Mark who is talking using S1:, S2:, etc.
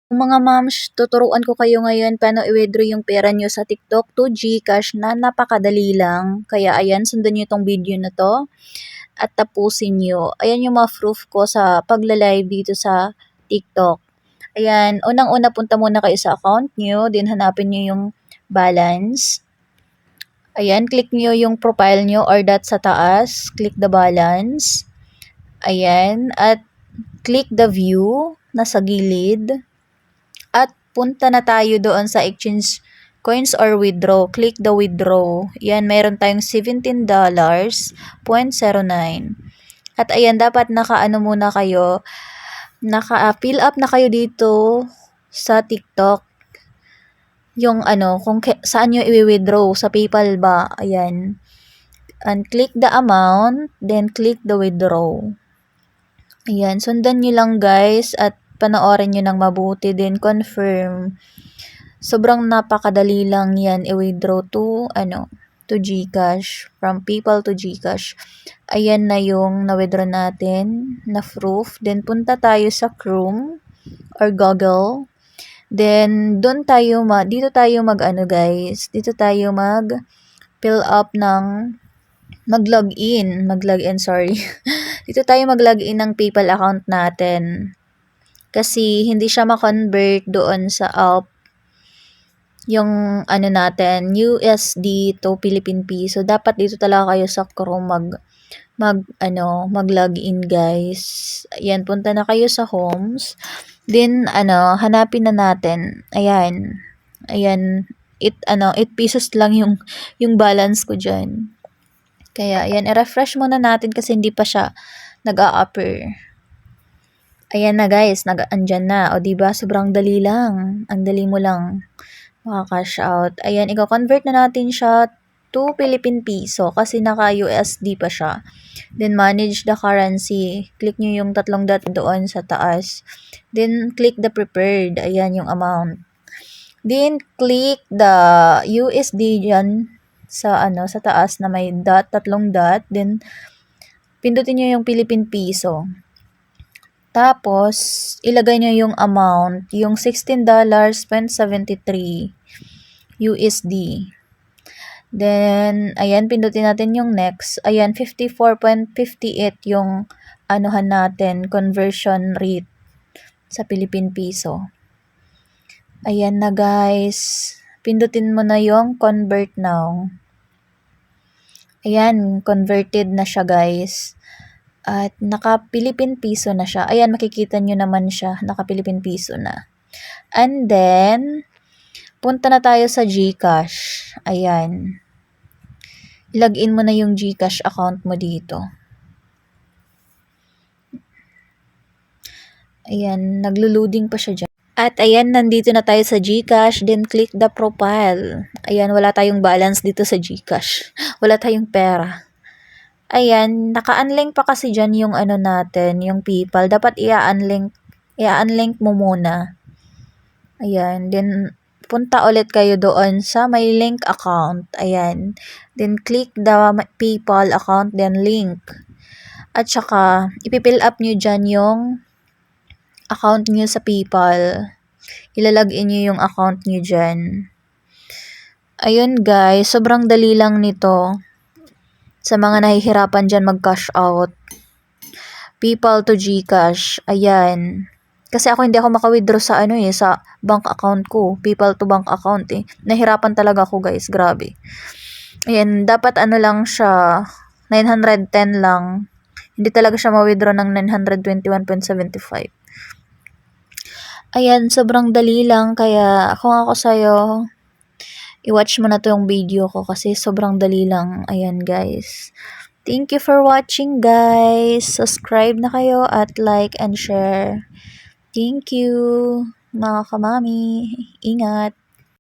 S1: Mga moms, tuturuan ko kayo ngayon paano i-withdraw yung pera nyo sa TikTok to GCash na napakadali lang. Kaya ayan, sundan nyo itong video na to at tapusin nyo. Ayan yung mga proof ko sa pagla-live dito sa TikTok. Ayan, unang-una punta muna kayo sa account nyo, then hanapin nyo yung balance. Ayan, click nyo yung profile nyo or dot sa taas, click the balance. Ayan, at click the view na sa gilid. At punta na tayo doon sa exchange coins or withdraw. Click the withdraw. Yan, mayroon tayong $17.09. At ayan, dapat naka-ano muna kayo, naka-fill up na kayo dito sa TikTok. Yung ano, kung saan nyo i-withdraw, sa PayPal ba? Ayan. And click the amount, then click the withdraw. Ayan, sundan nyo lang guys at panoorin nyo ng mabuti, then confirm. Sobrang napakadali lang yan i-withdraw to GCash, from PayPal to GCash. Ayan na yung na-withdraw natin na proof. Then punta tayo sa Chrome or Google. Then dito tayo guys, dito tayo fill up ng mag-login, sorry. Dito tayo mag-login ng PayPal account natin. Kasi hindi siya ma-convert doon sa app yung natin, USD to Philippine Peso. Dapat dito talaga kayo sa Chrome mag-login guys. Ayan, punta na kayo sa homes. Then hanapin na natin. Ayan. Ayan, 8 pesos lang yung balance ko diyan. Kaya ayan, i-refresh muna natin kasi hindi pa siya nag-a-appear. Ayan na guys, andyan na. O diba, sobrang dali lang. Ang dali mo lang maka-cash out. Ayan, i-convert na natin siya to Philippine Peso kasi naka-USD pa siya. Then, manage the currency. Click nyo yung 3 dot doon sa taas. Then, click the prepared. Ayan yung amount. Then, click the USD dyan sa taas na may dot, 3 dot. Then, pindutin nyo yung Philippine Peso. Tapos, ilagay nyo yung amount, yung $16.73 USD. Then, ayan, pindutin natin yung next. Ayan, 54.58 yung natin, conversion rate sa Philippine Peso. Ayan na guys. Pindutin mo na yung convert now. Ayan, converted na siya guys. At naka-Philippine Peso na siya. Ayan, makikita nyo naman siya. Naka-Philippine Peso na. And then, punta na tayo sa GCash. Ayan. Login mo na yung GCash account mo dito. Ayan, naglo-loading pa siya dyan. At ayan, nandito na tayo sa GCash. Then, click the profile. Ayan, wala tayong balance dito sa GCash. Wala tayong pera. Ayan, naka-unlink pa kasi dyan yung natin, yung PayPal. Dapat i-unlink mo muna. Ayan, then punta ulit kayo doon sa may link account. Ayan, then click the PayPal account, then link. At saka, ipipill up nyo dyan yung account nyo sa PayPal. Ilalagin nyo yung account nyo dyan. Ayun guys, sobrang dali lang nito. Sa mga nahihirapan dyan mag-cash out. PayPal to GCash. Ayan. Kasi hindi ako maka-withdraw sa sa bank account ko. PayPal to bank account Nahirapan talaga ako guys. Grabe. Ayan. Dapat lang siya. 910 lang. Hindi talaga siya ma-withdraw ng 921.75. Ayan. Sobrang dali lang. Kaya kung ako sa'yo, i-watch mo na to yung video ko kasi sobrang dali lang. Ayan guys. Thank you for watching guys. Subscribe na kayo at like and share. Thank you mga kamami. Ingat.